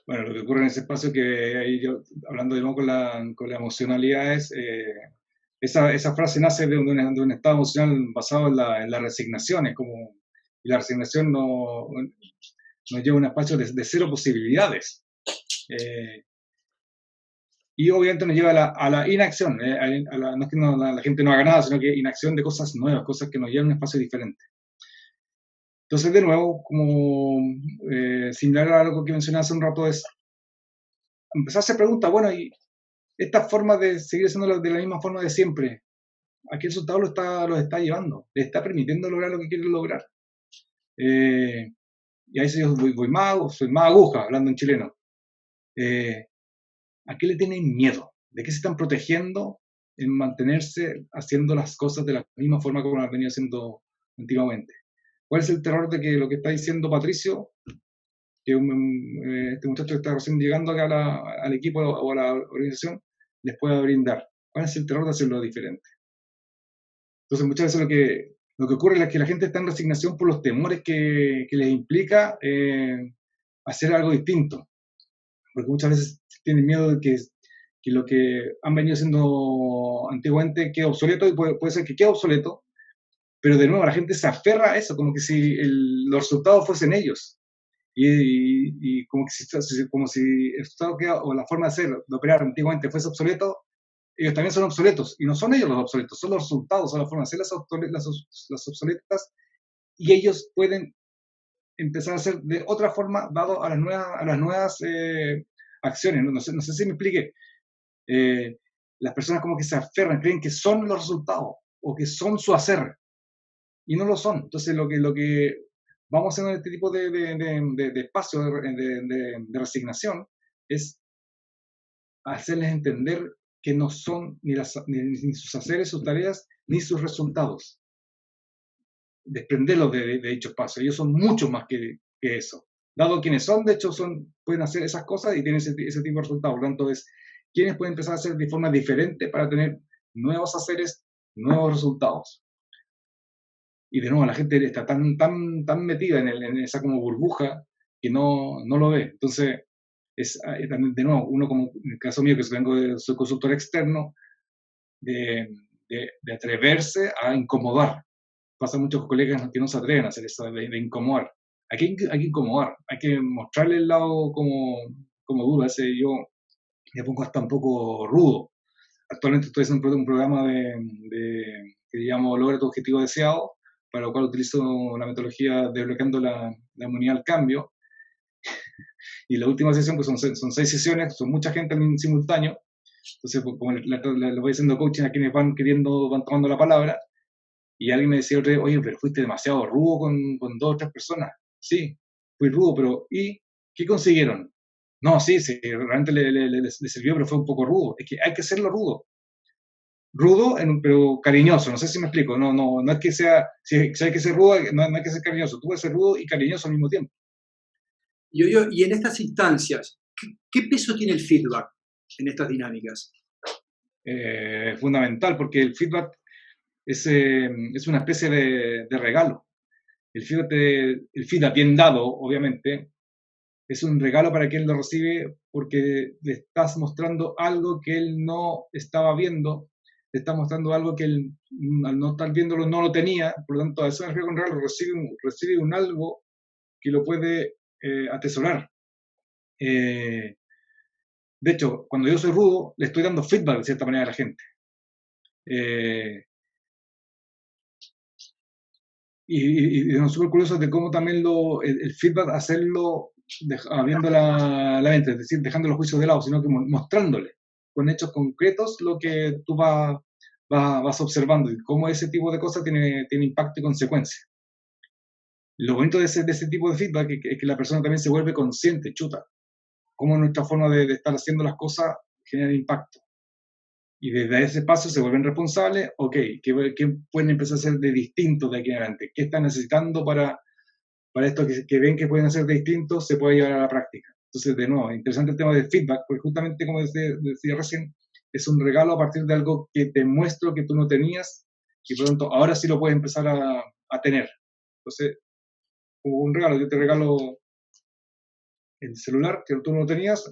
Bueno, lo que ocurre en ese espacio que ahí yo, hablando de nuevo con la emocionalidad, es esa frase nace de un estado emocional basado en la resignación, y la resignación nos lleva a un espacio de cero posibilidades. Y obviamente nos lleva a la inacción, no es que la gente no haga nada, sino que inacción de cosas nuevas, cosas que nos llevan a un espacio diferente. Entonces, de nuevo, como similar a algo que mencioné hace un rato, es empezar a hacer preguntas, bueno, y esta forma de seguir haciendo de la misma forma de siempre, ¿a qué resultado lo está llevando? ¿Le está permitiendo lograr lo que quiere lograr? Y a veces yo soy más aguja, hablando en chileno. ¿A qué le tienen miedo? ¿De qué se están protegiendo en mantenerse haciendo las cosas de la misma forma como las venía haciendo antiguamente? ¿Cuál es el terror de que lo que está diciendo Patricio, que este muchacho que está recién llegando acá al equipo o a la organización, les pueda brindar? ¿Cuál es el terror de hacerlo diferente? Entonces muchas veces lo que ocurre es que la gente está en resignación por los temores que les implica hacer algo distinto. Porque muchas veces tienen miedo de que que lo que han venido siendo antiguamente queda obsoleto, y puede ser que quede obsoleto, pero de nuevo la gente se aferra a eso, como que si los resultados fuesen ellos. Y como, como si el resultado o la forma de hacer, de operar antiguamente fuese obsoleto, ellos también son obsoletos. Y no son ellos los obsoletos, son los resultados, son la forma de hacer las obsoletas, y ellos pueden empezar a hacer de otra forma, dado a las nuevas acciones. No sé si me explique. Las personas como que se aferran, creen que son los resultados, o que son su hacer, y no lo son. Entonces lo que vamos haciendo en este tipo de espacio de resignación es hacerles entender que no son ni sus haceres, sus tareas, ni sus resultados. Desprenderlos de dicho espacio. Ellos son mucho más que eso. Dado quienes son, de hecho, pueden hacer esas cosas y tienen ese tipo de resultados. Por lo tanto, es quienes pueden empezar a hacer de forma diferente para tener nuevos haceres, nuevos resultados. Y de nuevo, la gente está tan metida en esa como burbuja que no lo ve. Entonces, también, de nuevo, uno como en el caso mío, que soy consultor externo, de atreverse a incomodar. Pasa muchos colegas que no se atreven a hacer eso, de incomodar. Hay que incomodar, hay que mostrarle el lado como duda. Yo me pongo hasta un poco rudo. Actualmente estoy haciendo un programa que llamo Logra tu objetivo deseado, para lo cual utilizo la metodología de bloqueando la inmunidad al cambio. Y la última sesión, pues son 6 sesiones, son mucha gente en simultáneo. Entonces, como le voy haciendo coaching a quienes van tomando la palabra, y alguien me decía otra vez, oye, pero fuiste demasiado rudo con 2 o 3 personas. Sí, fui rudo, pero ¿y qué consiguieron? No, sí, realmente le sirvió, pero fue un poco rudo. Es que hay que hacerlo rudo. Rudo, pero cariñoso, no sé si me explico. No es que sea, si hay que ser rudo, no hay que ser cariñoso. Tú puedes ser rudo y cariñoso al mismo tiempo. Y en estas instancias, ¿qué peso tiene el feedback en estas dinámicas? Fundamental, porque el feedback es una especie de regalo. El feedback bien dado, obviamente, es un regalo para quien lo recibe, porque le estás mostrando algo que él no estaba viendo, le estás mostrando algo que él, al no estar viéndolo, no lo tenía. Por lo tanto, a eso me refiero con regalo, recibe un algo que lo puede atesorar. De hecho, cuando yo soy rudo, le estoy dando feedback de cierta manera a la gente. Y es súper curioso de cómo también el feedback, hacerlo abriendo la mente, es decir, dejando los juicios de lado, sino que mostrándole con hechos concretos lo que tú vas observando, y cómo ese tipo de cosas tiene impacto y consecuencia. Lo bonito de ese tipo de feedback es que la persona también se vuelve consciente, cómo nuestra forma de estar haciendo las cosas genera impacto. Y desde ese paso se vuelven responsables. Ok, ¿qué pueden empezar a hacer de distinto de aquí en adelante? ¿Qué están necesitando para esto que ven que pueden hacer de distinto, se puede llevar a la práctica? Entonces, de nuevo, interesante el tema del feedback, porque justamente, como decía recién, es un regalo a partir de algo que te muestro que tú no tenías, y por lo tanto ahora sí lo puedes empezar a tener. Entonces, como un regalo, yo te regalo el celular que tú no tenías,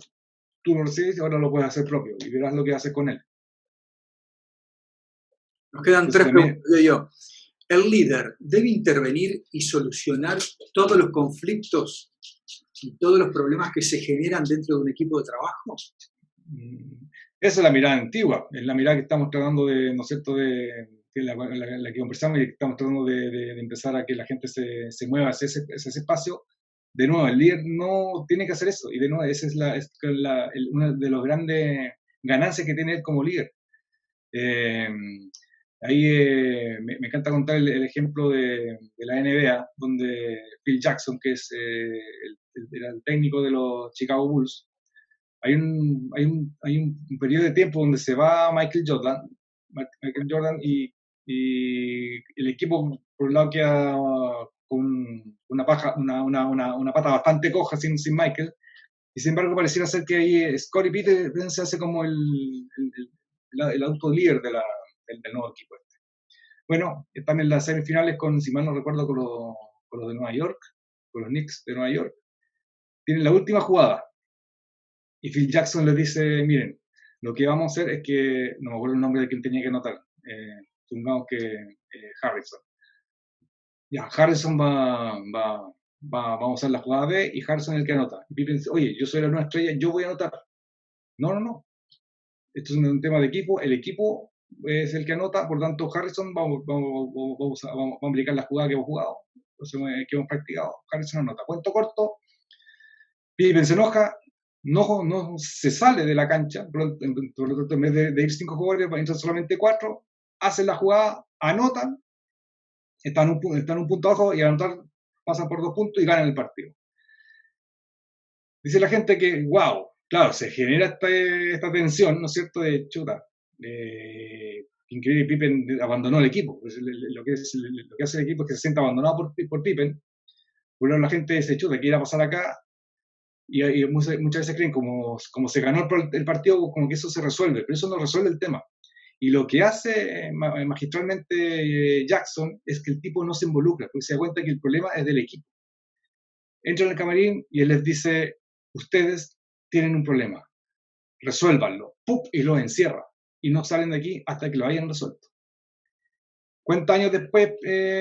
tú lo recibes y ahora lo puedes hacer propio, y verás lo que haces con él. Nos quedan 3 preguntas. ¿El líder debe intervenir y solucionar todos los conflictos y todos los problemas que se generan dentro de un equipo de trabajo? Esa es la mirada antigua, es la mirada que estamos tratando de, ¿no es cierto?, la que conversamos, y que estamos tratando de empezar a que la gente se mueva hacia ese espacio. De nuevo, el líder no tiene que hacer eso, y de nuevo, esa es una de las grandes ganancias que tiene él como líder. Ahí me encanta contar el ejemplo de la NBA, donde Phil Jackson, que es el técnico de los Chicago Bulls, hay un periodo de tiempo donde se va Michael Jordan, y el equipo, por un lado, queda con una pata bastante coja sin Michael, y sin embargo pareciera ser que ahí Scottie Pippen se hace como el adulto líder del nuevo equipo. Bueno, están en las semifinales si mal no recuerdo, con los de Nueva York, con los Knicks de Nueva York. Tienen la última jugada, y Phil Jackson les dice, miren, lo que vamos a hacer es que, no me acuerdo el nombre de quien tenía que anotar, supongamos que Harrison. Ya, Harrison vamos a hacer la jugada B y Harrison es el que anota. Y Pippen dice, oye, yo soy la nueva estrella, yo voy a anotar. No, no, no. Esto es un tema de equipo, el equipo es el que anota, por lo tanto Harrison vamos a aplicar la jugada que hemos jugado, que hemos practicado. Harrison anota. Cuento corto, Pippen se enoja, no se sale de la cancha, por lo tanto en vez de ir 5 jugadores, entran solamente 4, hacen la jugada, anotan, están un punto abajo y al anotar pasan por 2 puntos y ganan el partido. Dice la gente que, wow, claro, se genera esta tensión, ¿no es cierto?, de chuta. Increíble, Pippen abandonó el equipo. Lo que hace el equipo es que se siente abandonado por Pippen. Por lo tanto, la gente dice, chuta, ¿qué irá a pasar acá? Y muchas veces creen, como se ganó el partido, como que eso se resuelve, pero eso no resuelve el tema. Y lo que hace magistralmente Jackson es que el tipo no se involucra, porque se da cuenta que el problema es del equipo. Entra en el camarín y él les dice, ustedes tienen un problema, resuélvanlo, ¡pup! Y lo encierra. Y no salen de aquí hasta que lo hayan resuelto. Cuenta años después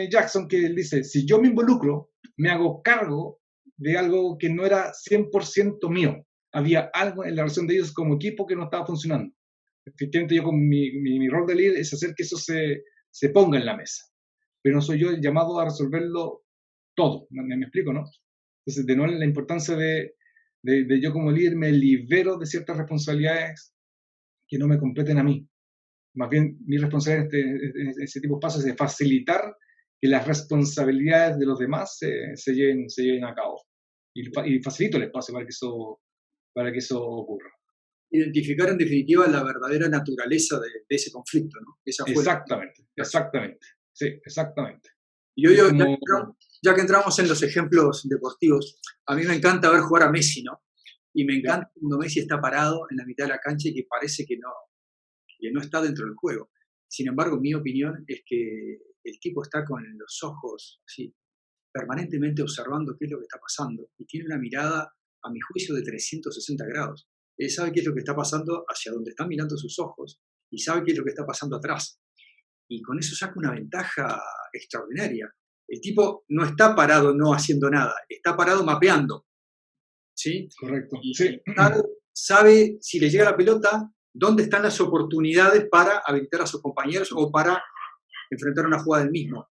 Jackson que él dice, si yo me involucro, me hago cargo de algo que no era 100% mío. Había algo en la relación de ellos como equipo que no estaba funcionando. Efectivamente, yo con mi rol de líder es hacer que eso se ponga en la mesa. Pero no soy yo el llamado a resolverlo todo. ¿Me explico, no? Entonces, de nuevo, la importancia de yo como líder me libero de ciertas responsabilidades que no me competen a mí. Más bien, mi responsabilidad en ese tipo de pasos es de facilitar que las responsabilidades de los demás se lleven a cabo. Y facilito el espacio para que eso ocurra. Identificar en definitiva la verdadera naturaleza de ese conflicto, ¿no? Exactamente. Sí, exactamente. Y hoy, ya que entramos en los ejemplos deportivos, a mí me encanta ver jugar a Messi, ¿no? Y me encanta cuando Messi está parado en la mitad de la cancha y que parece que no está dentro del juego. Sin embargo, mi opinión es que el tipo está con los ojos así, permanentemente observando qué es lo que está pasando y tiene una mirada, a mi juicio, de 360 grados. Él sabe qué es lo que está pasando hacia donde están mirando sus ojos y sabe qué es lo que está pasando atrás. Y con eso saca una ventaja extraordinaria. El tipo no está parado no haciendo nada, está parado mapeando. ¿Sí? Correcto. Y sí. sabe si le llega la pelota, dónde están las oportunidades para habilitar a sus compañeros o para enfrentar una jugada del mismo.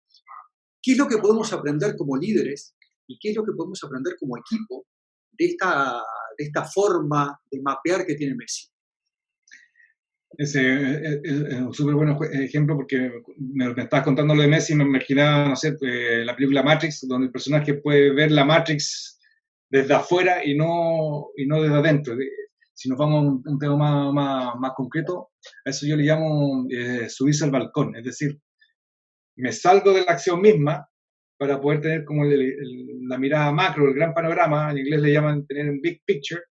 ¿Qué es lo que podemos aprender como líderes y qué es lo que podemos aprender como equipo de esta forma de mapear que tiene Messi? Ese es un súper buen ejemplo porque me estabas contando lo de Messi, me imaginaba, no sé, la película Matrix, donde el personaje puede ver la Matrix desde afuera y no desde adentro. Si nos vamos a un tema más concreto, a eso yo le llamo subirse al balcón, es decir, me salgo de la acción misma para poder tener como la mirada macro, el gran panorama, en inglés le llaman tener un big picture,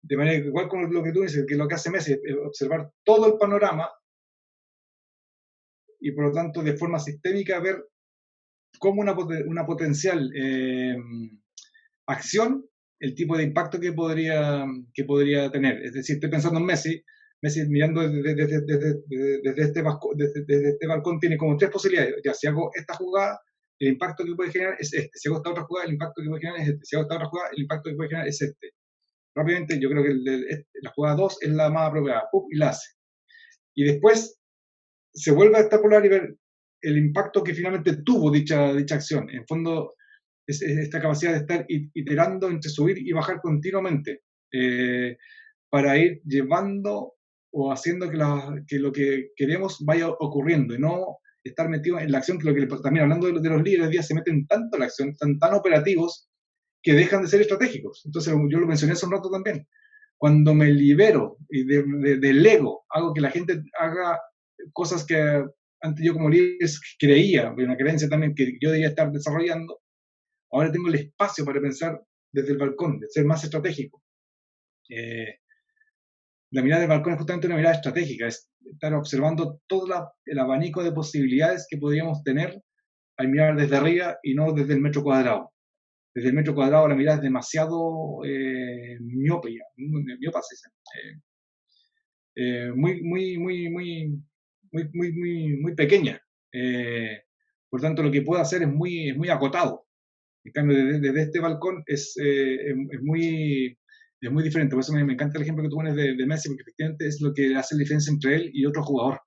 de manera que igual con lo que tú dices, que lo que hace Messi es observar todo el panorama y por lo tanto de forma sistémica ver cómo una potencial acción, el tipo de impacto que podría tener. Es decir, estoy pensando en Messi mirando desde este balcón tiene como 3 posibilidades. Ya, si hago esta jugada, el impacto que puede generar es este. Si hago esta otra jugada, el impacto que puede generar es este. Si hago esta otra jugada, el impacto que puede generar es este. Rápidamente, yo creo que la jugada 2 es la más apropiada, y la hace. Y después se vuelve a extrapolar y ver el impacto que finalmente tuvo dicha acción. En fondo, es esta capacidad de estar iterando entre subir y bajar continuamente para ir llevando o haciendo que lo que queremos vaya ocurriendo y no estar metido en la acción, que lo que también hablando de los líderes hoy día se meten tanto en la acción, están tan operativos que dejan de ser estratégicos. Entonces, yo lo mencioné hace un rato también. Cuando me libero del ego, hago que la gente haga cosas que antes yo como líder creía, una creencia también que yo debía estar desarrollando, ahora tengo el espacio para pensar desde el balcón, de ser más estratégico. La mirada del balcón es justamente una mirada estratégica, es estar observando todo el abanico de posibilidades que podríamos tener al mirar desde arriba y no desde el metro cuadrado. Desde el metro cuadrado la mirada es demasiado miopa, se dice. muy pequeña. Por tanto, lo que puedo hacer es muy acotado. En cambio, desde este balcón es muy diferente. Por eso me encanta el ejemplo que tú pones de Messi, porque efectivamente es lo que hace la diferencia entre él y otro jugador.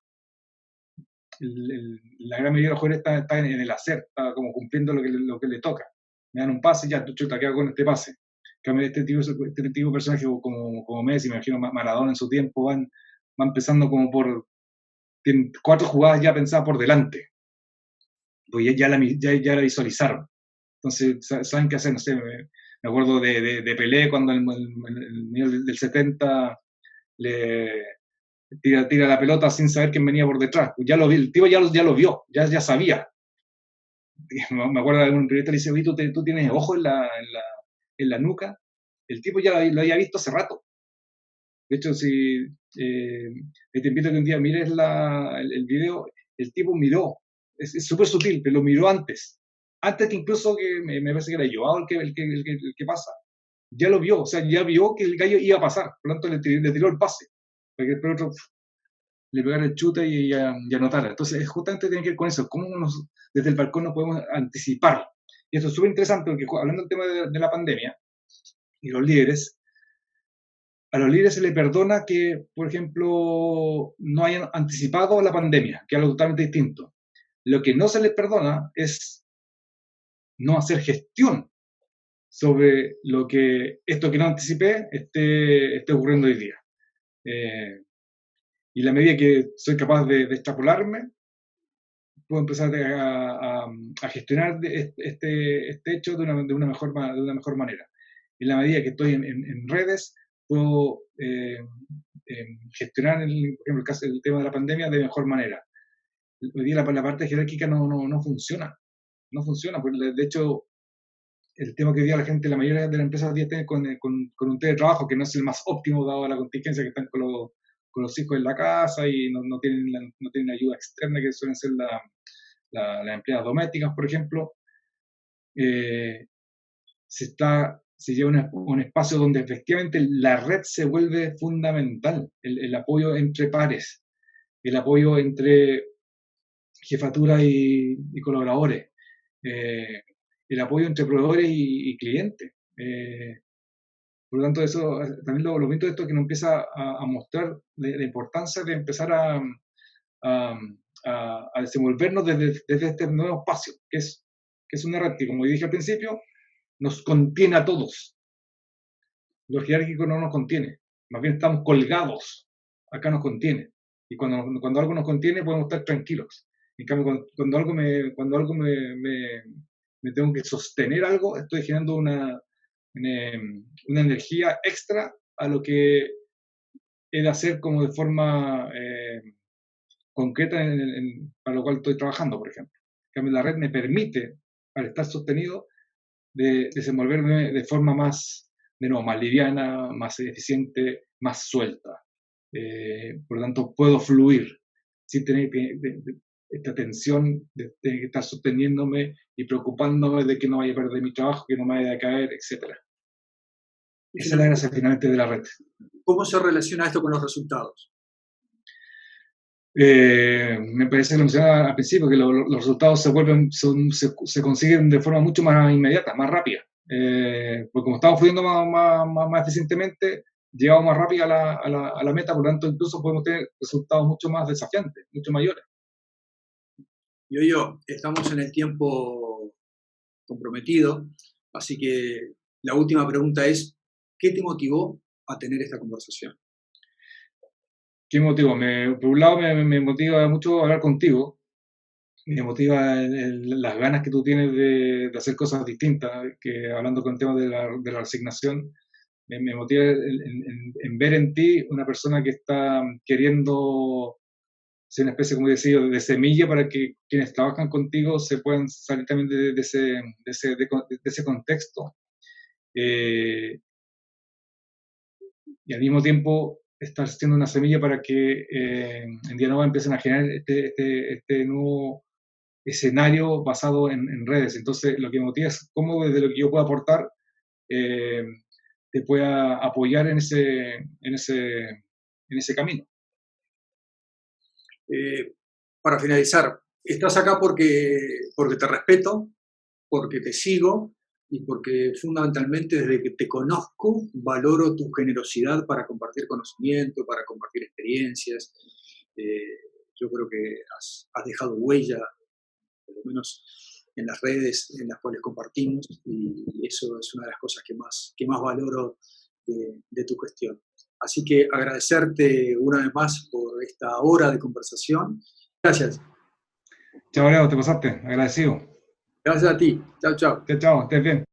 La gran mayoría de los jugadores está en el hacer, está como cumpliendo lo que le toca. Me dan un pase, ya, chuta, ¿qué hago con este pase? En cambio, este tipo de personajes como Messi, me imagino Maradona en su tiempo, van empezando como tienen 4 jugadas ya pensadas por delante, pues ya la visualizaron. Entonces, saben qué hacer, no sé, me acuerdo de Pelé cuando el niño del 70 le tira la pelota sin saber quién venía por detrás. Ya lo vi, el tipo ya lo vio, ya sabía. Me acuerdo de un periodista le dice, oye, tú tienes ojo en la nuca. El tipo ya lo había visto hace rato. De hecho, si te invito a que un día mires el video, el tipo miró, es súper sutil, pero lo miró antes que incluso que me parece que era Joao el que pasa, ya lo vio, o sea, ya vio que el gallo iba a pasar, por lo tanto le tiró el pase, para que después otro le pegara el chute y anotara. Entonces, justamente tiene que ver con eso, cómo desde el balcón nos podemos anticipar. Y esto es súper interesante porque hablando del tema de la pandemia y los líderes, a los líderes se les perdona que, por ejemplo, no hayan anticipado la pandemia, que es algo totalmente distinto. Lo que no se les perdona es no hacer gestión sobre esto que no anticipé esté ocurriendo hoy día. Y la medida que soy capaz de extrapolarme, puedo empezar a gestionar este hecho de una mejor manera. En la medida que estoy en redes, puedo gestionar, por ejemplo, el tema de la pandemia de mejor manera. Hoy día la parte jerárquica no funciona. No funciona, porque de hecho el tema que hoy día la mayoría de las empresas hoy día tienen con un teletrabajo que no es el más óptimo dado la contingencia, que están con los hijos en la casa y no tienen ayuda externa que suelen ser las empleadas domésticas, por ejemplo. Se lleva un espacio donde efectivamente la red se vuelve fundamental, el apoyo entre pares, el apoyo entre jefatura y colaboradores, el apoyo entre proveedores y clientes. Por lo tanto, eso también lo bonito de esto es que nos empieza a mostrar la importancia de empezar a desenvolvernos desde este nuevo espacio, que es una red que, como dije al principio, nos contiene a todos. Lo jerárquico no nos contiene, más bien estamos colgados, acá nos contiene. Y cuando algo nos contiene podemos estar tranquilos. En cambio, cuando algo me tengo que sostener algo, estoy generando una energía extra a lo que he de hacer como de forma concreta para lo cual estoy trabajando, por ejemplo. En cambio, la red me permite, al estar sostenido, de desenvolverme de forma más liviana, más eficiente, más suelta. Por lo tanto, puedo fluir sin tener esta tensión de tener que estar sosteniéndome y preocupándome de que no vaya a perder mi trabajo, que no me vaya a caer, etc. Esa es la gracia finalmente de la red. ¿Cómo se relaciona esto con los resultados? Me parece que lo mencionaba al principio, que los resultados se consiguen de forma mucho más inmediata, más rápida. Porque como estamos fluyendo más eficientemente, llegamos más rápido a la meta, por lo tanto incluso podemos tener resultados mucho más desafiantes, mucho mayores. Yo, estamos en el tiempo comprometido, así que la última pregunta es, ¿qué te motivó a tener esta conversación? ¿Qué motivo? Por un lado me motiva mucho hablar contigo, me motiva las ganas que tú tienes de hacer cosas distintas, que hablando con el tema de la resignación, me motiva en ver en ti una persona que está queriendo ser una especie, como decía, de semilla para que quienes trabajan contigo se puedan salir también de ese contexto. Y al mismo tiempo estar siendo una semilla para que en Día Nova empiecen a generar este nuevo escenario basado en redes. Entonces, lo que me motiva es cómo desde lo que yo pueda aportar te pueda apoyar en ese camino. Para finalizar, estás acá porque te respeto, porque te sigo y porque fundamentalmente desde que te conozco valoro tu generosidad para compartir conocimiento, para compartir experiencias. Yo creo que has dejado huella, por lo menos en las redes en las cuales compartimos, y eso es una de las cosas que más valoro de tu gestión. Así que agradecerte una vez más por esta hora de conversación. Gracias. Chao, Leo, te pasaste, agradecido. Gracias a ti. Chao, chao. Chao, chao, estés bien.